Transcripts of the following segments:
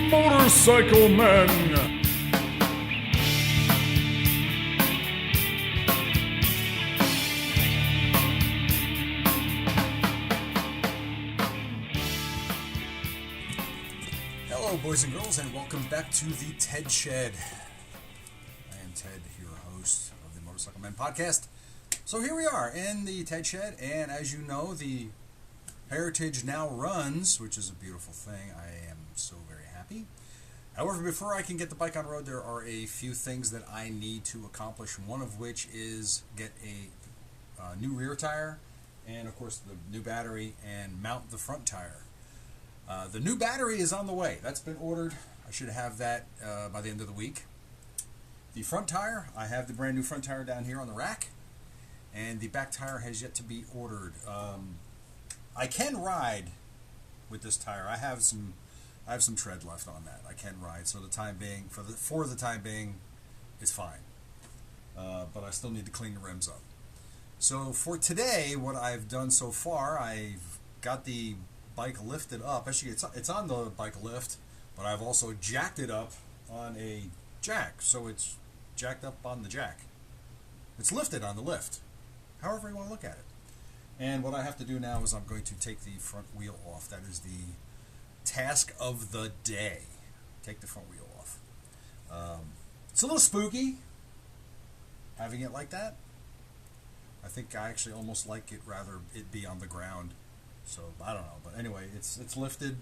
Motorcycle Men. Hello, boys and girls, and welcome back to the Ted Shed. I am Ted, your host of the Motorcycle Men podcast. So here we are in the Ted Shed, and as you know, the Heritage now runs, which is a beautiful thing. I am so very happy. However, before I can get the bike on the road, there are a few things that I need to accomplish, one of which is get a new rear tire, and of course the new battery, and mount the front tire. The new battery is on the way. That's been ordered. I should have that by the end of the week. The front tire, I have the brand new front tire down here on the rack, and the back tire has yet to be ordered. I can ride with this tire. I have some tread left on that. I can ride. So the time being, for the time being, it's fine. But I still need to clean the rims up. So for today, what I've done so far, I've got the bike lifted up. Actually, it's on the bike lift, but I've also jacked it up on a jack. So it's jacked up on the jack. It's lifted on the lift. However you want to look at it. And what I have to do now is I'm going to take the front wheel off. That is the task of the day. Take the front wheel off. It's a little spooky having it like that. I think I actually almost like it rather it be on the ground. So I don't know. But anyway, it's lifted,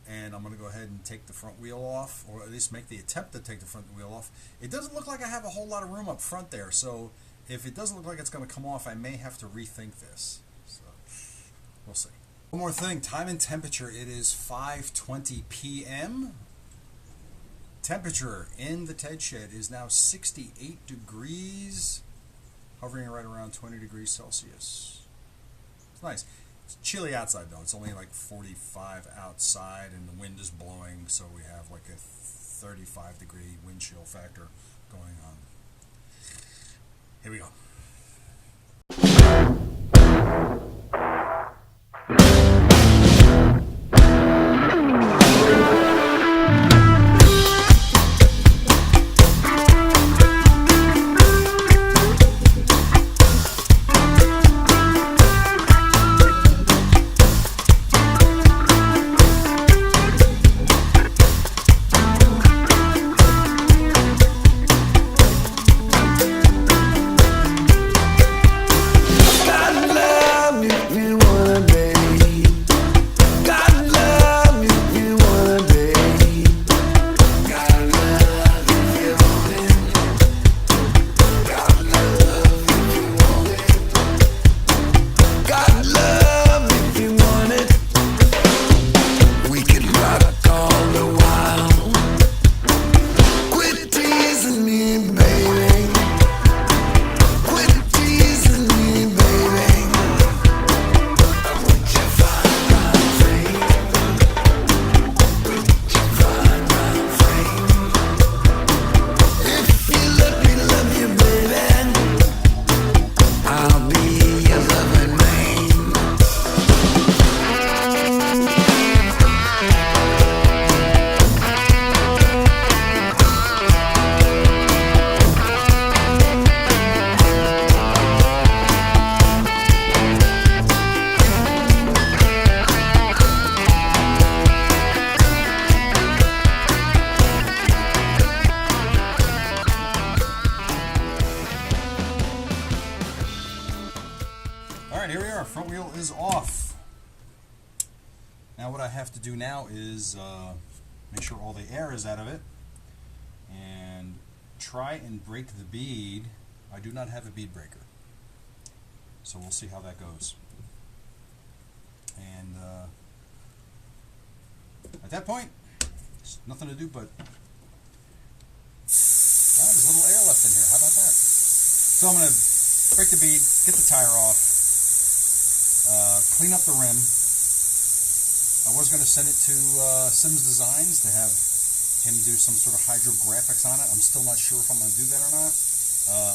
and I'm going to go ahead and take the front wheel off, or at least make the attempt to take the front wheel off. It doesn't look like I have a whole lot of room up front there, so if it doesn't look like it's going to come off, I may have to rethink this. So we'll see. One more thing, time and temperature. It is 5:20 p.m. Temperature in the Ted Shed is now 68 degrees, hovering right around 20 degrees Celsius. It's nice. It's chilly outside though. It's only like 45 outside, and the wind is blowing, so we have like a 35 degree wind chill factor going on. Here we go. Here we are, front wheel is off. Now what I have to do now is make sure all the air is out of it and try and break the bead. I do not have a bead breaker, so we'll see how that goes. And at that point, there's nothing to do but there's a little air left in here. How about that? So I'm going to break the bead, get the tire off, clean up the rim. I was going to send it to Sims Designs to have him do some sort of hydrographics on it. I'm still not sure if I'm going to do that or not.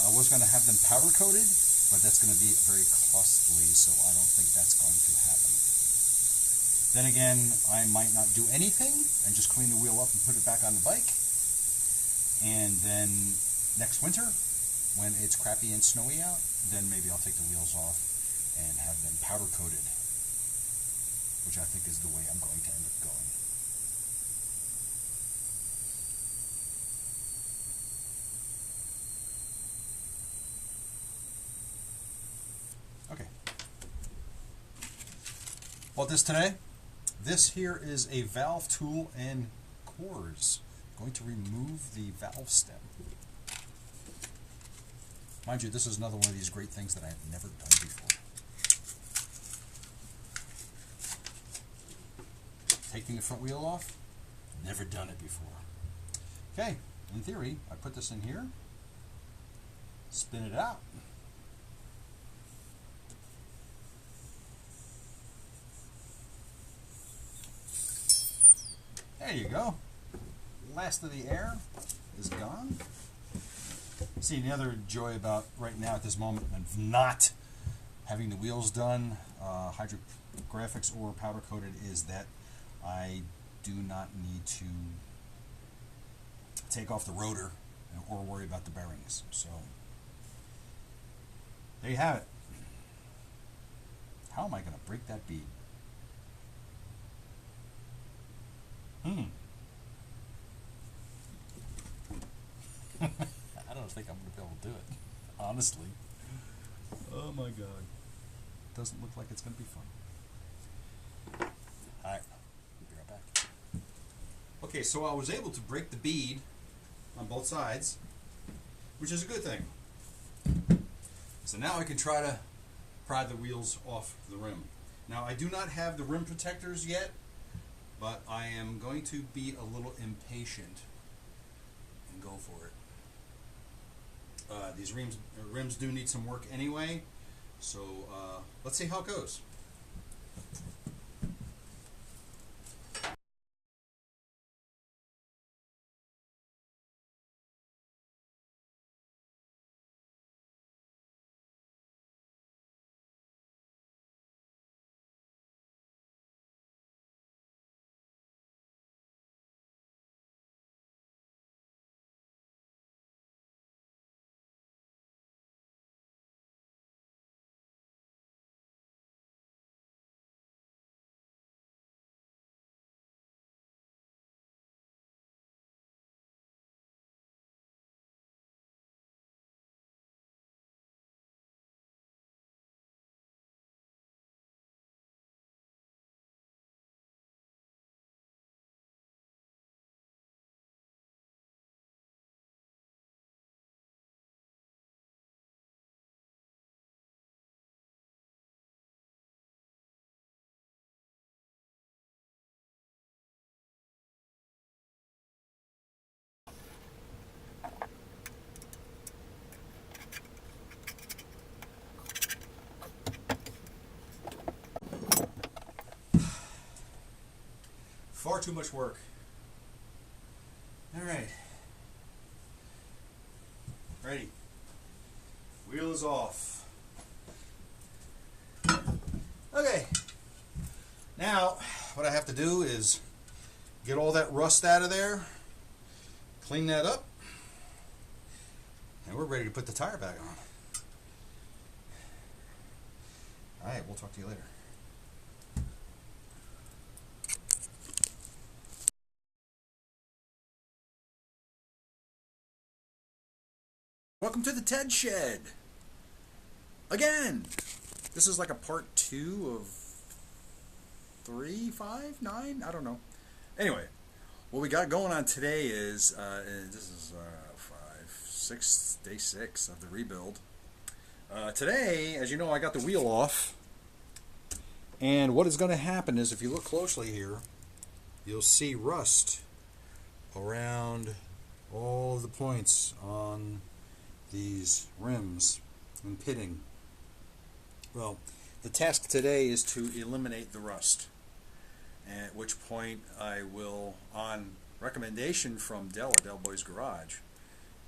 I was going to have them powder coated, but that's going to be very costly, so I don't think that's going to happen. Then again, I might not do anything and just clean the wheel up and put it back on the bike. And then next winter, when it's crappy and snowy out, then maybe I'll take the wheels off and have them powder coated, which I think is the way I'm going to end up going. Okay. Bought this today. This here is a valve tool and cores. I'm going to remove the valve stem. Mind you, this is another one of these great things that I have never done before. Taking the front wheel off, never done it before. Okay, in theory, I put this in here, spin it out. There you go. Last of the air is gone. See, the other joy about right now at this moment of not having the wheels done, hydrographics or powder coated, is that I do not need to take off the rotor or worry about the bearings. So there you have it. How am I going to break that bead? I don't think I'm going to be able to do it, honestly. Oh my god. Doesn't look like it's going to be fun. Alright, be right back. Okay, so I was able to break the bead on both sides, which is a good thing. So now I can try to pry the wheels off the rim. Now I do not have the rim protectors yet, but I am going to be a little impatient and go for it. These rims do need some work anyway, so let's see how it goes. Far too much work. Alright. Ready. Wheel is off. Okay. Now, what I have to do is get all that rust out of there, clean that up, and we're ready to put the tire back on. Alright, we'll talk to you later. Welcome to the Ted Shed. Again, this is like a part 2 of 3, 5, 9, I don't know. Anyway, what we got going on today is, this is day 6 of the rebuild. Today, as you know, I got the wheel off. And what is going to happen is, if you look closely here, you'll see rust around all of the points on these rims and pitting. Well, the task today is to eliminate the rust, at which point I will, on recommendation from Delboys Garage,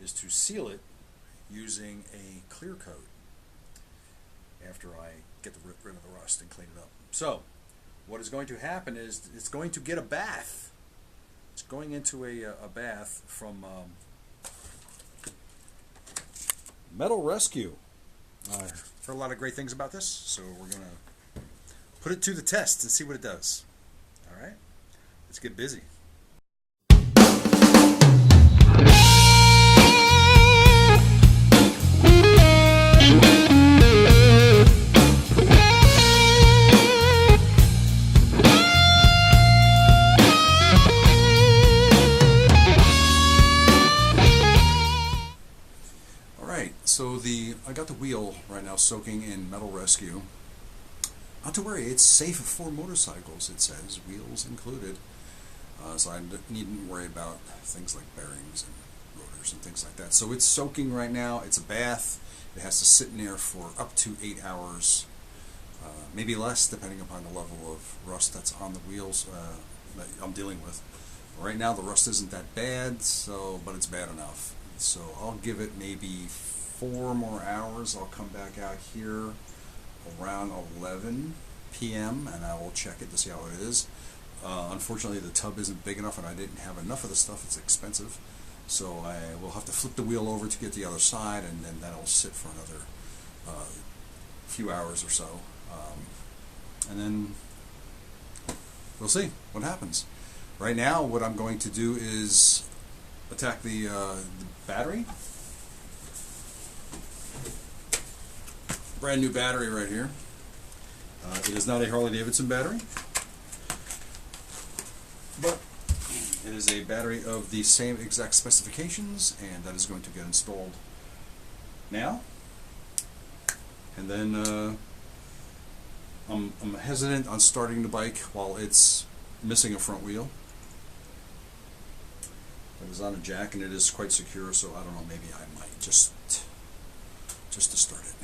is to seal it using a clear coat after I get rid of the rust and clean it up. So what is going to happen is it's going to get a bath. It's going into a bath from Metal Rescue. I've heard a lot of great things about this, so we're going to put it to the test and see what it does. All right? Let's get busy. So I got the wheel right now soaking in Metal Rescue. Not to worry, it's safe for motorcycles, it says, wheels included. So I needn't worry about things like bearings and rotors and things like that. So it's soaking right now. It's a bath. It has to sit in there for up to 8 hours, maybe less, depending upon the level of rust that's on the wheels that I'm dealing with. Right now the rust isn't that bad, but it's bad enough. So I'll give it maybe 4 more hours. I'll come back out here around 11 p.m. and I will check it to see how it is. Unfortunately, the tub isn't big enough and I didn't have enough of the stuff. It's expensive. So I will have to flip the wheel over to get the other side, and then that'll sit for another few hours or so. And then we'll see what happens. Right now, what I'm going to do is attack the battery. Brand new battery right here. It is not a Harley Davidson battery, but it is a battery of the same exact specifications, and that is going to get installed now. And then I'm hesitant on starting the bike while it's missing a front wheel. It is on a jack and it is quite secure, so I don't know, maybe I might just to start it.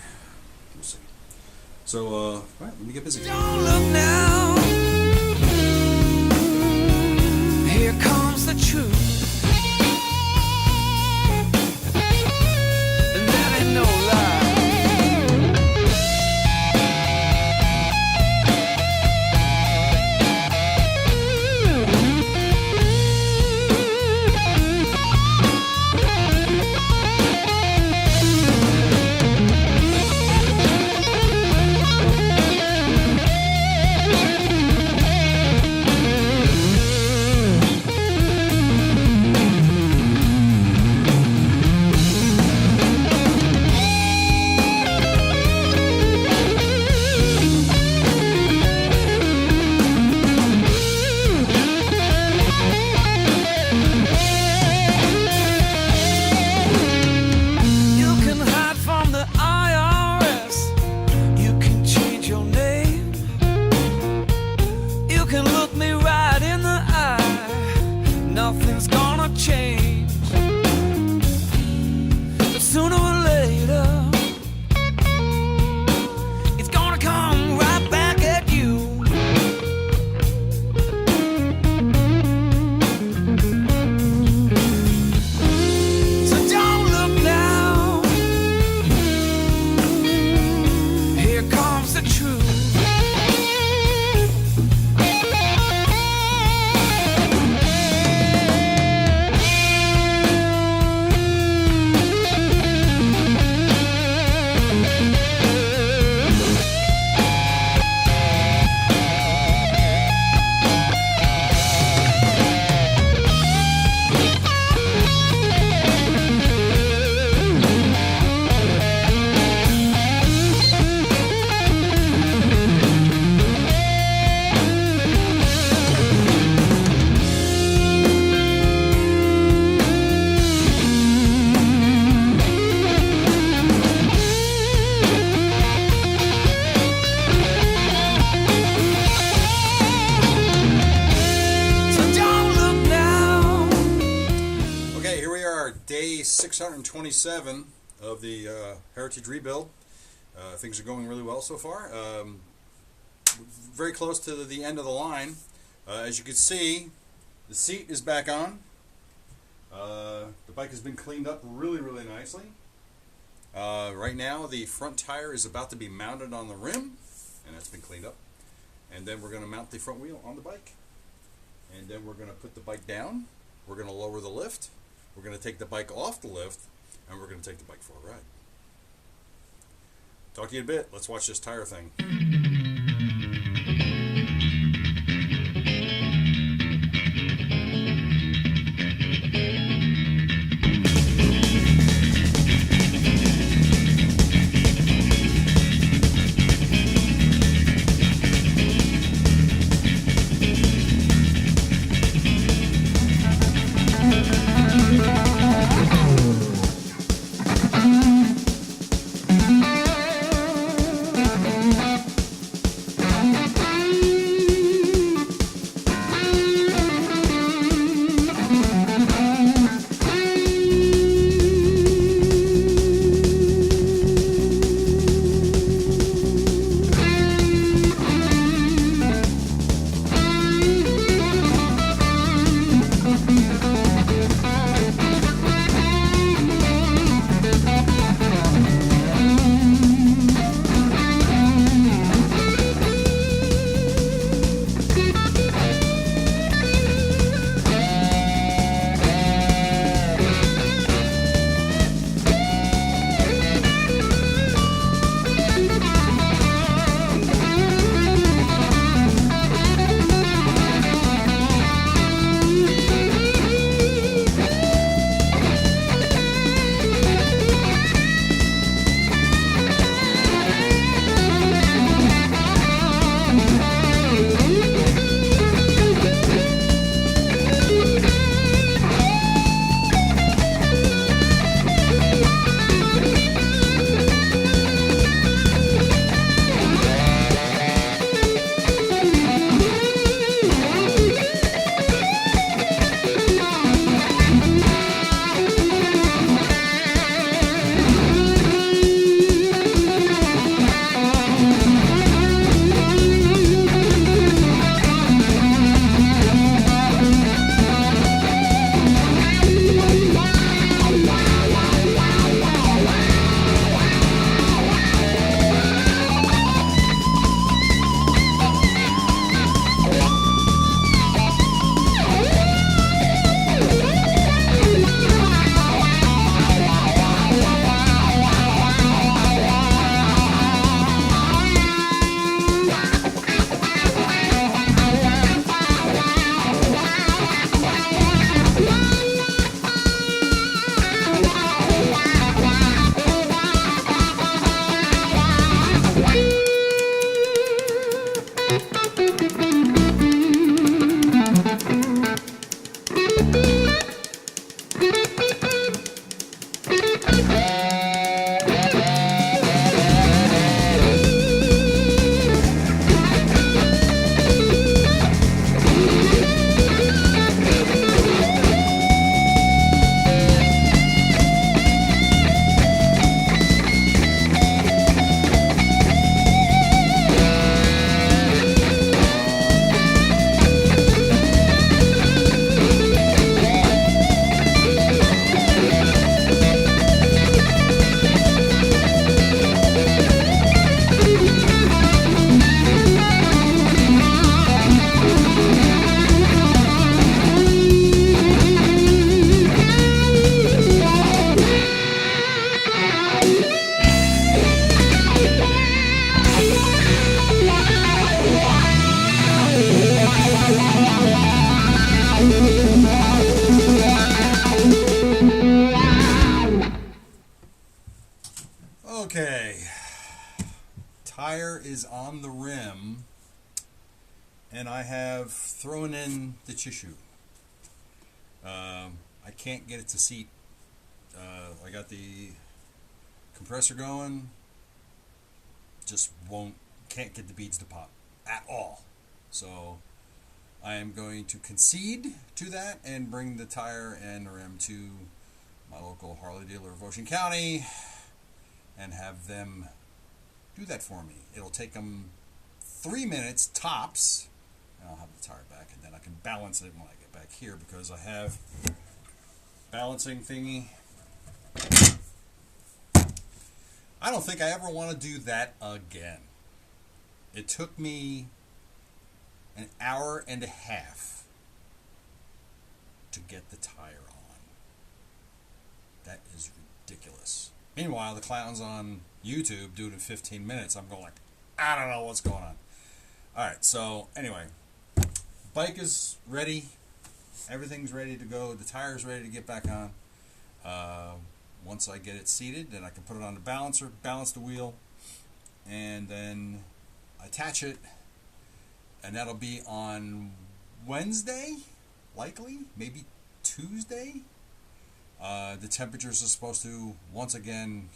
We'll see. So, all right, let me get busy. Don't look now. Here comes the truth. And that ain't no lie. Nothing's gonna change, but sooner or later it's gonna come right back at you. So don't look now. Here comes the truth. Day 627 of the Heritage rebuild. Things are going really well so far. Very close to the end of the line. As you can see, the seat is back on. The bike has been cleaned up really nicely. Right now the front tire is about to be mounted on the rim, and that's been cleaned up. And then we're going to mount the front wheel on the bike. And then we're going to put the bike down. We're going to lower the lift. We're going to take the bike off the lift. And we're going to take the bike for a ride. Talk to you in a bit. Let's watch this tire thing. Okay, tire is on the rim, and I have thrown in the tissue. I can't get it to seat. I got the compressor going, just can't get the beads to pop at all. So I am going to concede to that and bring the tire and the rim to my local Harley dealer of Ocean County and have them do that for me. It'll take them 3 minutes tops, and I'll have the tire back, and then I can balance it when I get back here because I have balancing thingy. I don't think I ever want to do that again. It took me an hour and a half to get the tire on. That is ridiculous. Meanwhile, the clowns on YouTube do it in 15 minutes. I'm going like, I don't know what's going on. Alright, so anyway, bike is ready. Everything's ready to go. The tire's ready to get back on. Once I get it seated, then I can put it on the balancer, balance the wheel, and then attach it. And that'll be on Wednesday, likely, maybe Tuesday. The temperatures are supposed to once again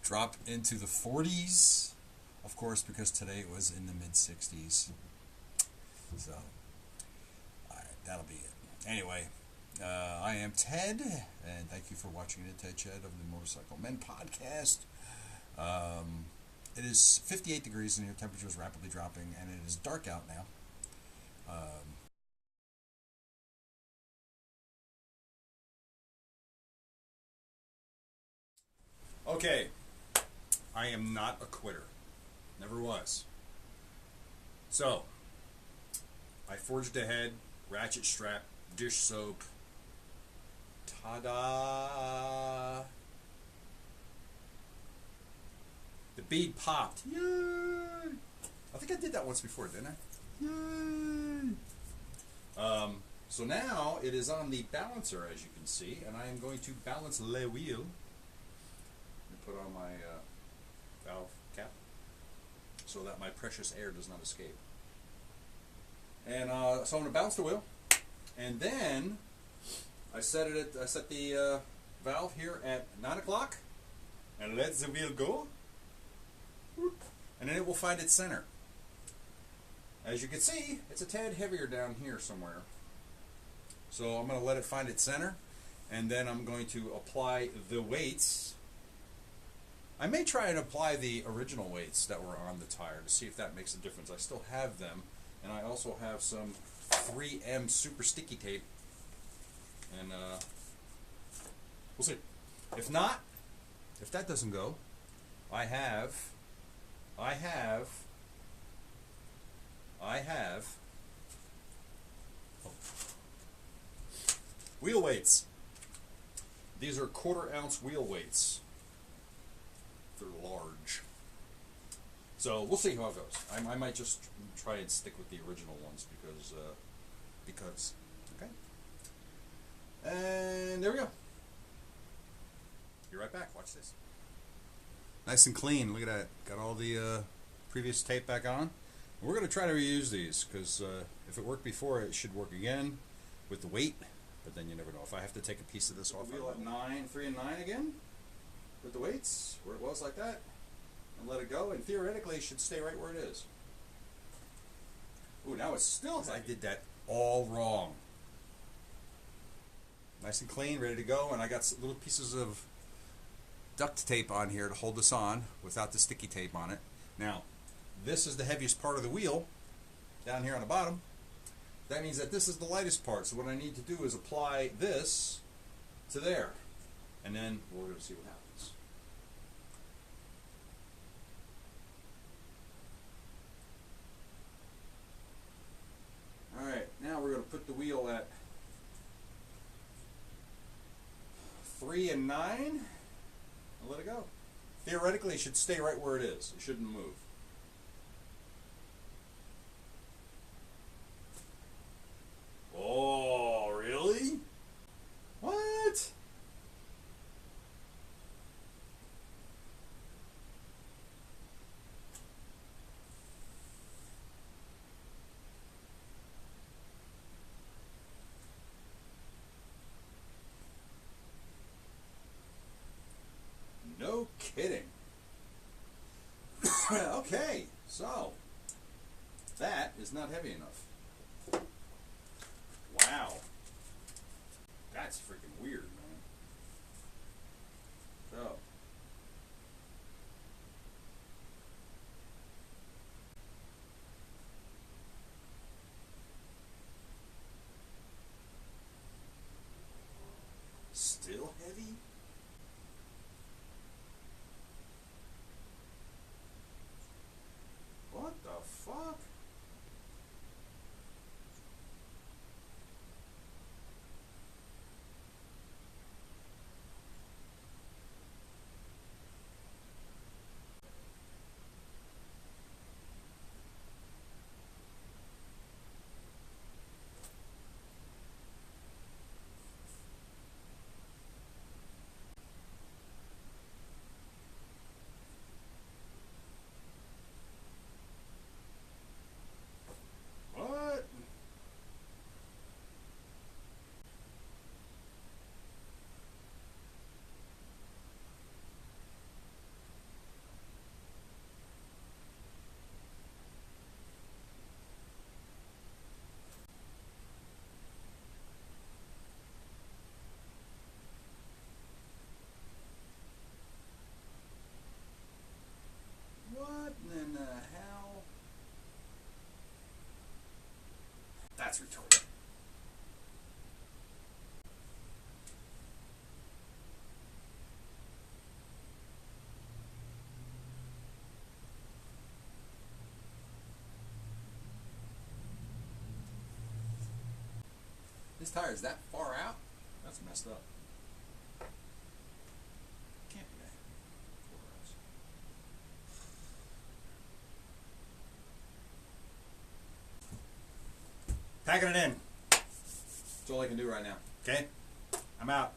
drop into the 40s, of course, because today it was in the mid 60s. So, alright, that'll be it. Anyway, I am Ted, and thank you for watching the Ted Shed of the Motorcycle Men podcast. It is 58 degrees in here, temperature is rapidly dropping, and it is dark out now. Okay, I am not a quitter. Never was. So, I forged ahead, ratchet strap, dish soap. Ta-da! The bead popped. Yay! I think I did that once before, didn't I? Yay! So now it is on the balancer, as you can see, and I am going to balance le wheel. Put on my valve cap so that my precious air does not escape. And so I'm going to balance the wheel, and then I set the valve here at 9 o'clock, and let the wheel go, and then it will find its center. As you can see, it's a tad heavier down here somewhere. So I'm going to let it find its center, and then I'm going to apply the weights. I may try and apply the original weights that were on the tire to see if that makes a difference. I still have them, and I also have some 3M super sticky tape, and we'll see. If not, if that doesn't go, I have wheel weights. These are 1/4 ounce wheel weights. They're large. So we'll see how it goes. I might just try and stick with the original ones because okay. And there we go. Be right back. Watch this. Nice and clean. Look at that. Got all the previous tape back on. We're going to try to reuse these because if it worked before, it should work again with the weight. But then you never know. If I have to take a piece of this off, wheel at 3 and 9 again. With the weights where it was like that, and let it go, and theoretically it should stay right where it is. Ooh, now it's still heavy. I did that all wrong. Nice and clean, ready to go, and I got little pieces of duct tape on here to hold this on without the sticky tape on it. Now, this is the heaviest part of the wheel, down here on the bottom. That means that this is the lightest part, so what I need to do is apply this to there, and then we're going to see what happens. Alright, now we're going to put the wheel at 3 and 9 and let it go. Theoretically, it should stay right where it is. It shouldn't move. Oh, really? What? No kidding. Okay, so that is not heavy enough. Wow. That's freaking weird, man. So. Still heavy? What the fuck? That's retarded. This tire is that far out? That's messed up. Can't be that. 4 hours. Packing it in. That's all I can do right now. Okay? I'm out.